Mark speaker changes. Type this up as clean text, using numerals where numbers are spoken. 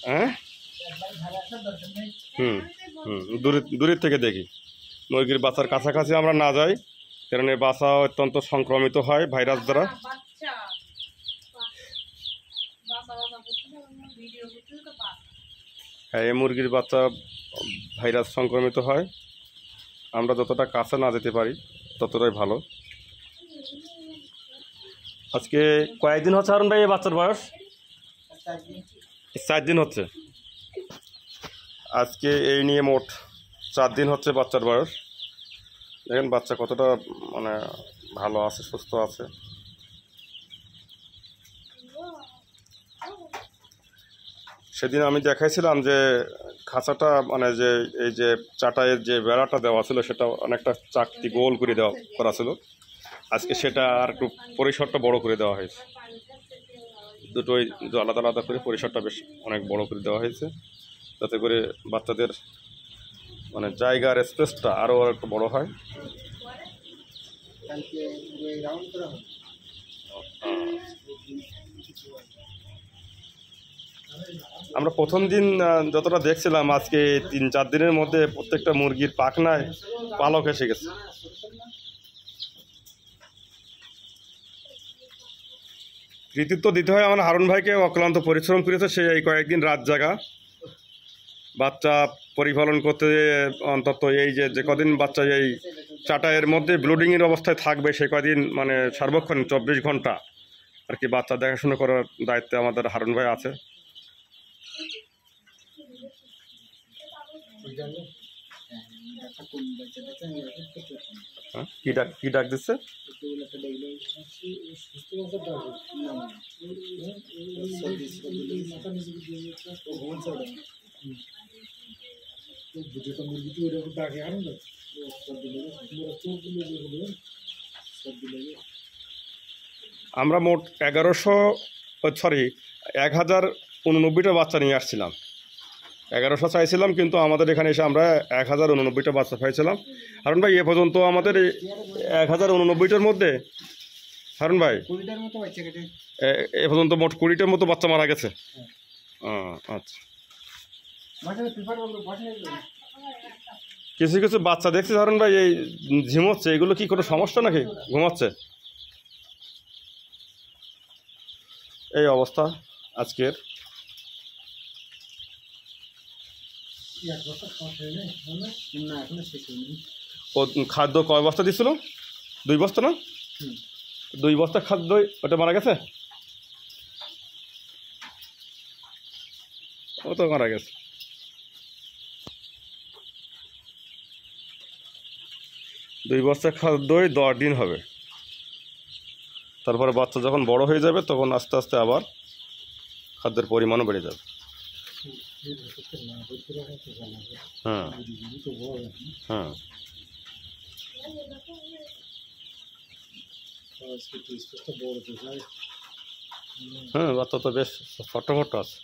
Speaker 1: হ্যাঁ দূরের থেকে দেখি। মুরগির বাচ্চার কাছাকাছি আমরা না যাই, কারণ এই বাচ্চা অত্যন্ত সংক্রমিত হয় ভাইরাস দ্বারা। হ্যাঁ, এই মুরগির বাচ্চা ভাইরাস সংক্রমিত হয়। আমরা যতটা কাছে না যেতে পারি ততটাই ভালো। আজকে কয়েকদিন হচ্ছে হারুন ভাই এই বাচ্চার বয়স? 4 দিন হচ্ছে। আজকে এই নিয়ে মোট 4 দিন হচ্ছে বাচ্চার বয়স। দেখেন বাচ্চা কতটা মানে ভালো আছে, সুস্থ আছে। সেদিন আমি দেখাইছিলাম যে খাঁচাটা মানে যে এই যে চাটাইয়ের যে বেড়াটা দেওয়া ছিল সেটা অনেকটা চাকতি গোল করে করা ছিল। আজকে সেটা আর একটু পরিসরটা বড় করে দেওয়া হয়েছে। দুটোই আলাদা আলাদা করে পরিসরটা বেশ অনেক বড় করে দেওয়া হয়েছে, যাতে করে বাচ্চাদের মানে জায়গার স্পেসটা আরও একটু বড় হয়। আমরা প্রথম দিন যতটা দেখছিলাম, আজকে 3-4 দিনের মধ্যে প্রত্যেকটা মুরগির পাখনায় পালক এসে গেছে। কৃতিত্ব দিতে হয় আমার হারুন ভাইকে, অক্লান্ত পরিশ্রম করেছে সে এই কয়েকদিন রাত জাগা বাচ্চা পরিপালন করতে। অন্তত এই যে কদিন বাচ্চা এই চাটাইয়ের মধ্যে ব্লিডিংয়ের অবস্থায় থাকবে সে কদিন মানে সার্বক্ষণ 24 ঘন্টা আর কি বাচ্চা দেখাশোনা করার দায়িত্বে আমাদের হারুন ভাই আছে। কি ডাক দিচ্ছে? আমরা মোট 1089টা বাচ্চা নিয়ে আসছিলাম। 1100 চাইছিলাম, কিন্তু আমাদের এখানে এসে আমরা 1089টা বাচ্চা পাইছিলাম। হারুন ভাই এ পর্যন্ত আমাদের 1089টার মধ্যে হারুন ভাই এ পর্যন্ত মোট 20টার মতো বাচ্চা মারা গেছে। আচ্ছা, কিছু কিছু বাচ্চা দেখছি হারুন ভাই এই ঝিমোচ্ছে, এগুলো কি কোনো সমস্যা নাকি? ঘুমাচ্ছে এই অবস্থা আজকের। ও খাদ্য কয় বস্তা দিছিল? 2 বস্তা না? 2 বস্তা খাদ্য ওটা মারা গেছে? ও তো মারা গেছে। দুই বস্তা খাদ্যই 10 দিন হবে। তারপরে বাচ্চা যখন বড় হয়ে যাবে তখন আস্তে আস্তে আবার খাদ্যের পরিমাণও বেড়ে যাবে। হ্যাঁ হ্যাঁ হ্যাঁ, বাচ্চা তো বেশ ফটো আছে।